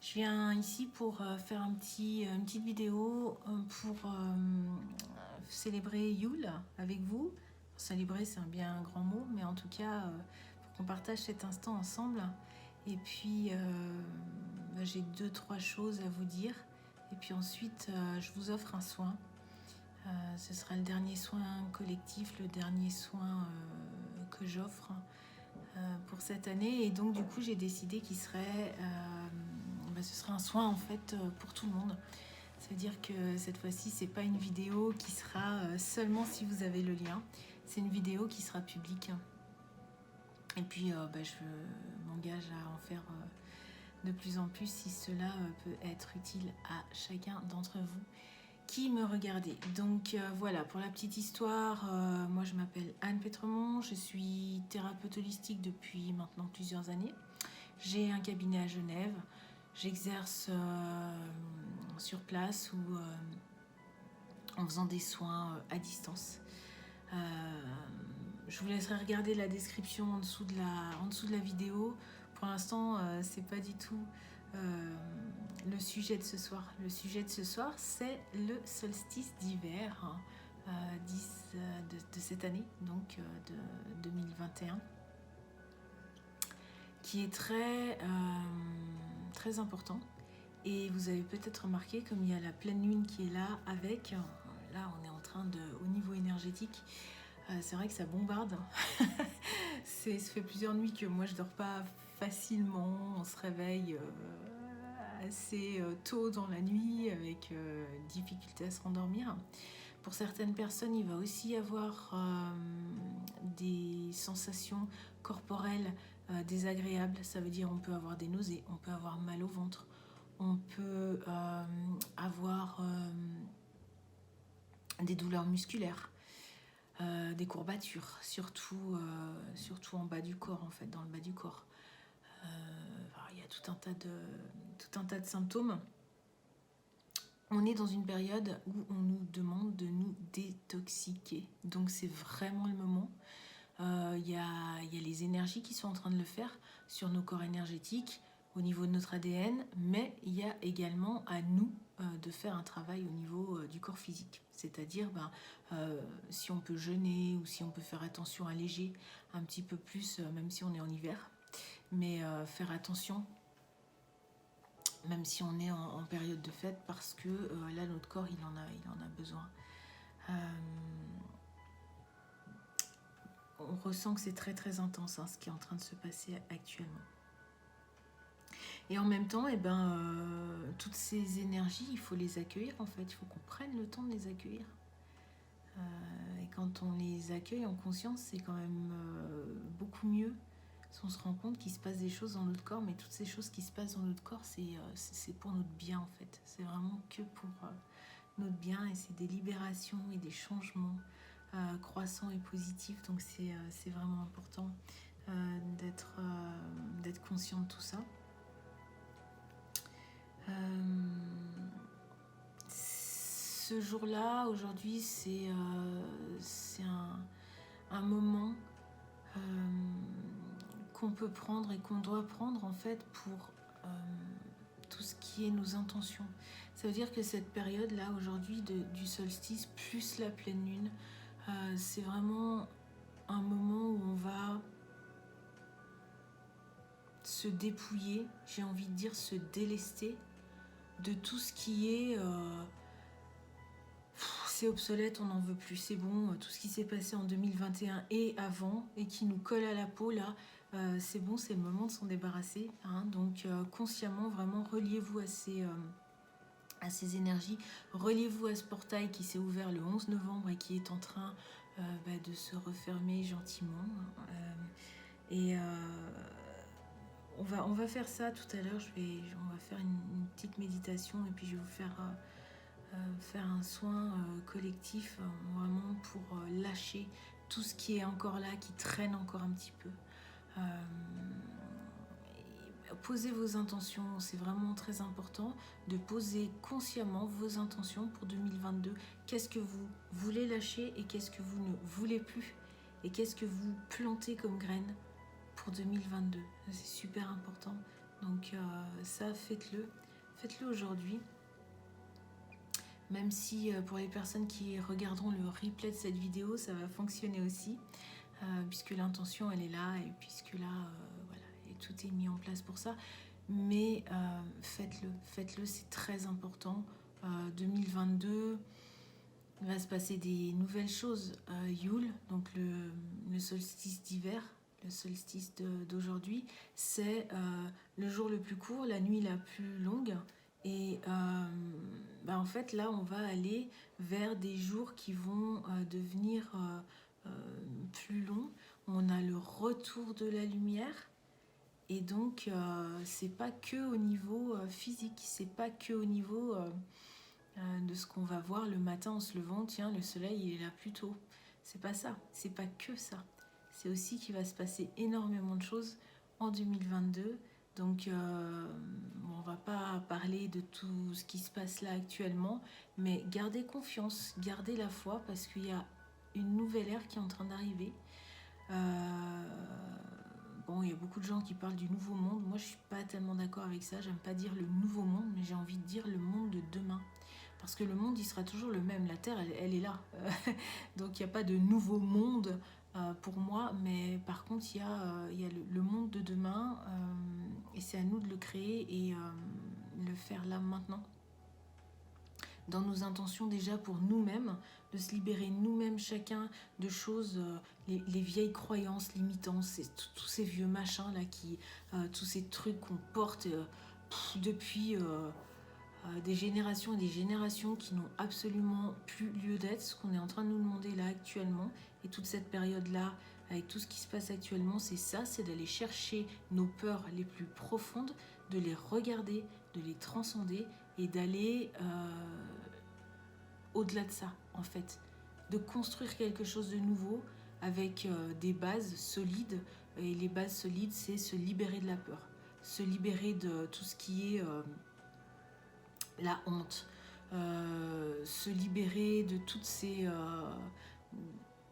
Je viens ici pour faire une petite vidéo pour célébrer Yule avec vous. Célébrer, c'est un bien grand mot, mais en tout cas, pour qu'on partage cet instant ensemble. Et puis, j'ai 2-3 choses à vous dire. Et puis ensuite, je vous offre un soin. Ce sera le dernier soin collectif, le dernier soin que j'offre pour cette année. Et donc, du coup, j'ai décidé qu'il serait... ce sera un soin en fait pour tout le monde. C'est-à-dire que cette fois-ci, c'est pas une vidéo qui sera seulement si vous avez le lien. C'est une vidéo qui sera publique. Et puis, je m'engage à en faire de plus en plus si cela peut être utile à chacun d'entre vous qui me regardez. Donc voilà, pour la petite histoire, moi je m'appelle Anne Pétremont, je suis thérapeute holistique depuis maintenant plusieurs années. J'ai un cabinet à Genève. J'exerce sur place ou en faisant des soins à distance. Je vous laisserai regarder la description en dessous de la vidéo. Pour l'instant, c'est pas du tout le sujet de ce soir. Le sujet de ce soir, c'est le solstice d'hiver de cette année, donc de 2021. Qui est très important. Et vous avez peut-être remarqué, comme il y a la pleine lune qui est là avec, là on est en train de, au niveau énergétique, c'est vrai que ça bombarde. Ça fait plusieurs nuits que moi je dors pas facilement, on se réveille assez tôt dans la nuit avec difficulté à se rendormir. Pour certaines personnes, il va aussi y avoir des sensations corporelles désagréables. Ça veut dire on peut avoir des nausées, on peut avoir mal au ventre, on peut avoir des douleurs musculaires, des courbatures, surtout en bas du corps, en fait, dans le bas du corps. Il y a tout un tas de symptômes. On est dans une période où on nous demande de nous détoxiquer. Donc c'est vraiment le moment. Il y a les énergies qui sont en train de le faire sur nos corps énergétiques, au niveau de notre ADN, mais il y a également à nous de faire un travail au niveau du corps physique. C'est-à-dire, si on peut jeûner ou si on peut faire attention à léger un petit peu plus, même si on est en hiver, mais faire attention même si on est en période de fête, parce que là, notre corps, il en a besoin. On ressent que c'est très très intense ce qui est en train de se passer actuellement. Et en même temps, toutes ces énergies, il faut les accueillir en fait. Il faut qu'on prenne le temps de les accueillir. Et quand on les accueille en conscience, c'est quand même beaucoup mieux. On se rend compte qu'il se passe des choses dans notre corps, mais toutes ces choses qui se passent dans notre corps, c'est pour notre bien en fait. C'est vraiment que pour notre bien, et c'est des libérations et des changements croissants et positifs. Donc c'est vraiment important d'être conscient de tout ça. Ce jour-là, aujourd'hui, c'est un moment qu'on peut prendre et qu'on doit prendre en fait pour tout ce qui est nos intentions. Ça veut dire que cette période-là, aujourd'hui, du solstice, plus la pleine lune, c'est vraiment un moment où on va se dépouiller, j'ai envie de dire se délester de tout ce qui est... c'est obsolète, on n'en veut plus, c'est bon, tout ce qui s'est passé en 2021 et avant, et qui nous colle à la peau, là, c'est bon, c'est le moment de s'en débarrasser. Donc, consciemment, vraiment, reliez-vous à ces énergies, reliez-vous à ce portail qui s'est ouvert le 11 novembre et qui est en train de se refermer gentiment. On va faire ça tout à l'heure, on va faire une petite méditation et puis je vais vous faire un soin collectif vraiment pour lâcher tout ce qui est encore là, qui traîne encore un petit peu. Posez vos intentions, c'est vraiment très important de poser consciemment vos intentions pour 2022. Qu'est-ce que vous voulez lâcher et qu'est-ce que vous ne voulez plus, et qu'est-ce que vous plantez comme graines pour 2022. C'est super important Donc ça, faites-le aujourd'hui. Même si pour les personnes qui regarderont le replay de cette vidéo, ça va fonctionner aussi, puisque l'intention elle est là, et puisque là, voilà, et tout est mis en place pour ça. Mais faites-le, c'est très important. 2022, il va se passer des nouvelles choses. Yule, donc le solstice d'hiver, le solstice d'aujourd'hui, c'est le jour le plus court, la nuit la plus longue. Et en fait, là, on va aller vers des jours qui vont devenir plus longs. On a le retour de la lumière. Et donc, c'est pas que au niveau physique, c'est pas que au niveau de ce qu'on va voir le matin en se levant. Tiens, le soleil, il est là plus tôt. C'est pas ça, c'est pas que ça. C'est aussi qu'il va se passer énormément de choses en 2022. Donc, on va pas parler de tout ce qui se passe là actuellement, mais gardez confiance, gardez la foi, parce qu'il y a une nouvelle ère qui est en train d'arriver. Bon, il y a beaucoup de gens qui parlent du nouveau monde. Moi, je suis pas tellement d'accord avec ça. J'aime pas dire le nouveau monde, mais j'ai envie de dire le monde de demain. Parce que le monde, il sera toujours le même. La Terre, elle est là. Donc, il n'y a pas de nouveau monde pour moi. Mais par contre, il y a le monde de demain. Et c'est à nous de le créer et le faire là, maintenant. Dans nos intentions déjà pour nous-mêmes, de se libérer nous-mêmes chacun de choses, les vieilles croyances limitantes, tous ces vieux machins là, tous ces trucs qu'on porte depuis des générations et des générations qui n'ont absolument plus lieu d'être, ce qu'on est en train de nous demander là actuellement, et toute cette période-là, avec tout ce qui se passe actuellement, c'est ça, c'est d'aller chercher nos peurs les plus profondes, de les regarder, de les transcender, et d'aller au-delà de ça, en fait. De construire quelque chose de nouveau avec des bases solides. Et les bases solides, c'est se libérer de la peur. Se libérer de tout ce qui est la honte. Se libérer de toutes ces...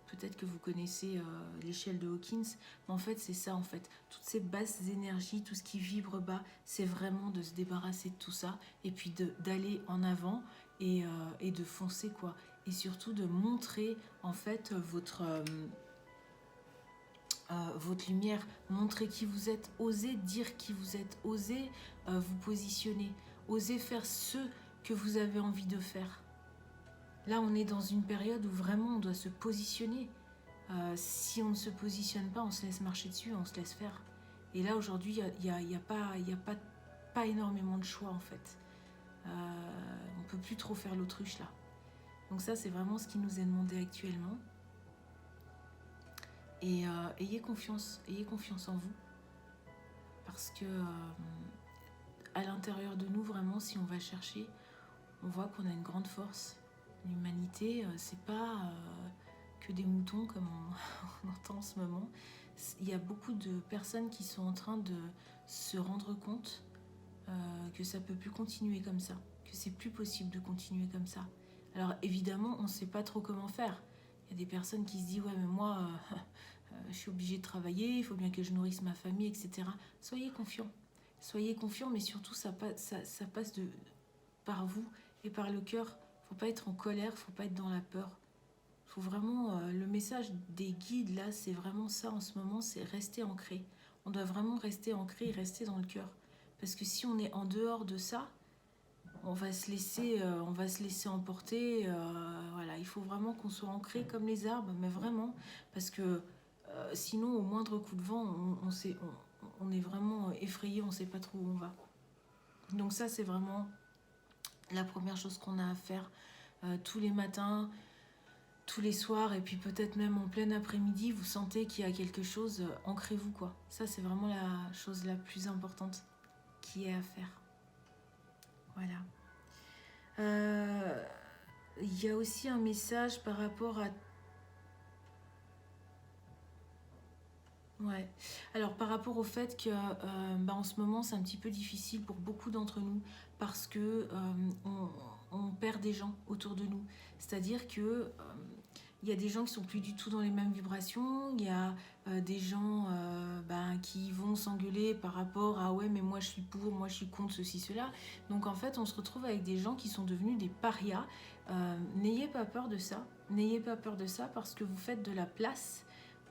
peut-être que vous connaissez l'échelle de Hawkins, mais en fait c'est ça en fait. Toutes ces basses énergies, tout ce qui vibre bas, c'est vraiment de se débarrasser de tout ça et puis d'aller en avant et de foncer quoi. Et surtout de montrer en fait votre lumière, montrer qui vous êtes, osez dire qui vous êtes, osez vous positionner, osez faire ce que vous avez envie de faire. Là, on est dans une période où vraiment on doit se positionner. Si on ne se positionne pas, on se laisse marcher dessus, on se laisse faire. Et là, aujourd'hui, il n'y a pas énormément de choix, en fait. On ne peut plus trop faire l'autruche, là. Donc ça, c'est vraiment ce qui nous est demandé actuellement. Et ayez confiance en vous. Parce que à l'intérieur de nous, vraiment, si on va chercher, on voit qu'on a une grande force. L'humanité, c'est pas que des moutons comme on entend en ce moment. Il y a beaucoup de personnes qui sont en train de se rendre compte que ça peut plus continuer comme ça, que c'est plus possible de continuer comme ça. Alors évidemment, on ne sait pas trop comment faire. Il y a des personnes qui se disent ouais mais moi je suis obligée de travailler, il faut bien que je nourrisse ma famille, etc. Soyez confiants, mais surtout ça passe par vous et par le cœur. Faut pas être en colère, faut pas être dans la peur. Faut vraiment, le message des guides là, c'est vraiment ça en ce moment, c'est rester ancré. On doit vraiment rester ancré et rester dans le cœur. Parce que si on est en dehors de ça, on va se laisser emporter. Voilà, il faut vraiment qu'on soit ancré comme les arbres, mais vraiment, parce que sinon, au moindre coup de vent, on est vraiment effrayé, on sait pas trop où on va. Donc ça, c'est vraiment la première chose qu'on a à faire tous les matins, tous les soirs, et puis peut-être même en plein après-midi, vous sentez qu'il y a quelque chose, ancrez-vous quoi. Ça, c'est vraiment la chose la plus importante qui est à faire. Voilà. Il y a aussi un message par rapport à... Ouais. Alors par rapport au fait que en ce moment c'est un petit peu difficile pour beaucoup d'entre nous parce que on perd des gens autour de nous. C'est-à-dire que il y a des gens qui sont plus du tout dans les mêmes vibrations, il y a des gens qui vont s'engueuler par rapport à ouais mais moi je suis pour, moi je suis contre ceci, cela. Donc en fait on se retrouve avec des gens qui sont devenus des parias. N'ayez pas peur de ça, n'ayez pas peur de ça parce que vous faites de la place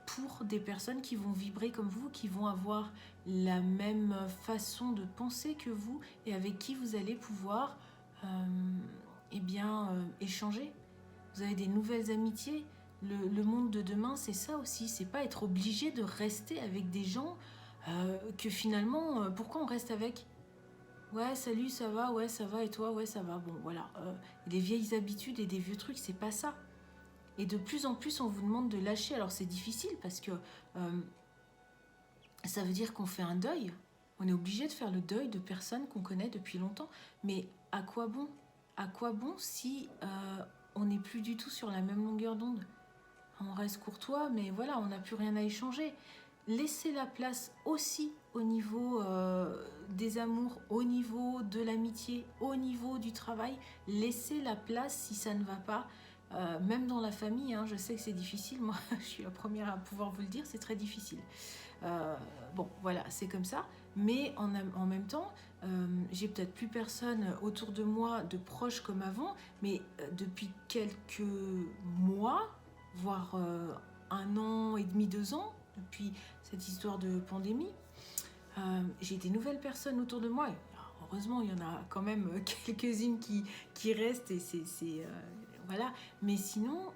pour des personnes qui vont vibrer comme vous, qui vont avoir la même façon de penser que vous et avec qui vous allez pouvoir échanger. Vous avez des nouvelles amitiés. Le monde de demain, c'est ça aussi. C'est pas être obligé de rester avec des gens que finalement, pourquoi on reste avec? Ouais, salut, ça va? Ouais, ça va. Et toi? Ouais, ça va. Bon, voilà. Des vieilles habitudes et des vieux trucs, c'est pas ça. Et de plus en plus, on vous demande de lâcher. Alors, c'est difficile parce que ça veut dire qu'on fait un deuil. On est obligé de faire le deuil de personnes qu'on connaît depuis longtemps. Mais à quoi bon? À quoi bon si on n'est plus du tout sur la même longueur d'onde? On reste courtois, mais voilà, on n'a plus rien à échanger. Laissez la place aussi au niveau des amours, au niveau de l'amitié, au niveau du travail. Laissez la place si ça ne va pas. Même dans la famille, hein, je sais que c'est difficile. Moi, je suis la première à pouvoir vous le dire, c'est très difficile. Bon, voilà, c'est comme ça. Mais en même temps, j'ai peut-être plus personne autour de moi de proches comme avant, mais depuis quelques mois, voire 1 an et demi, 2 ans, depuis cette histoire de pandémie, j'ai des nouvelles personnes autour de moi. Heureusement, il y en a quand même quelques-unes qui restent et voilà. Mais sinon,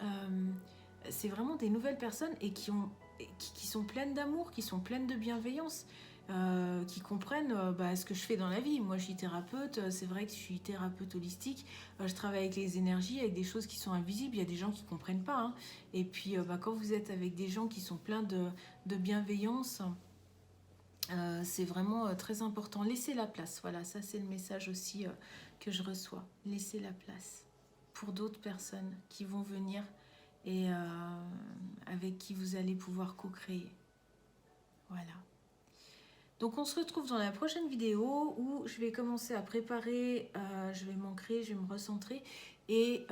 c'est vraiment des nouvelles personnes et qui sont pleines d'amour, qui sont pleines de bienveillance, qui comprennent ce que je fais dans la vie. Moi, je suis thérapeute, c'est vrai que je suis thérapeute holistique, je travaille avec les énergies, avec des choses qui sont invisibles, il y a des gens qui ne comprennent pas. Hein. Et puis, quand vous êtes avec des gens qui sont pleins de bienveillance, c'est vraiment très important. Laissez la place, voilà, ça c'est le message aussi que je reçois. Laissez la place pour d'autres personnes qui vont venir et avec qui vous allez pouvoir co-créer. Voilà. Donc on se retrouve dans la prochaine vidéo où je vais commencer à préparer, je vais m'ancrer, je vais me recentrer et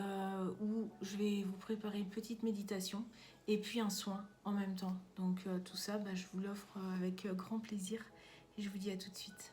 où je vais vous préparer une petite méditation et puis un soin en même temps. Donc tout ça, je vous l'offre avec grand plaisir et je vous dis à tout de suite.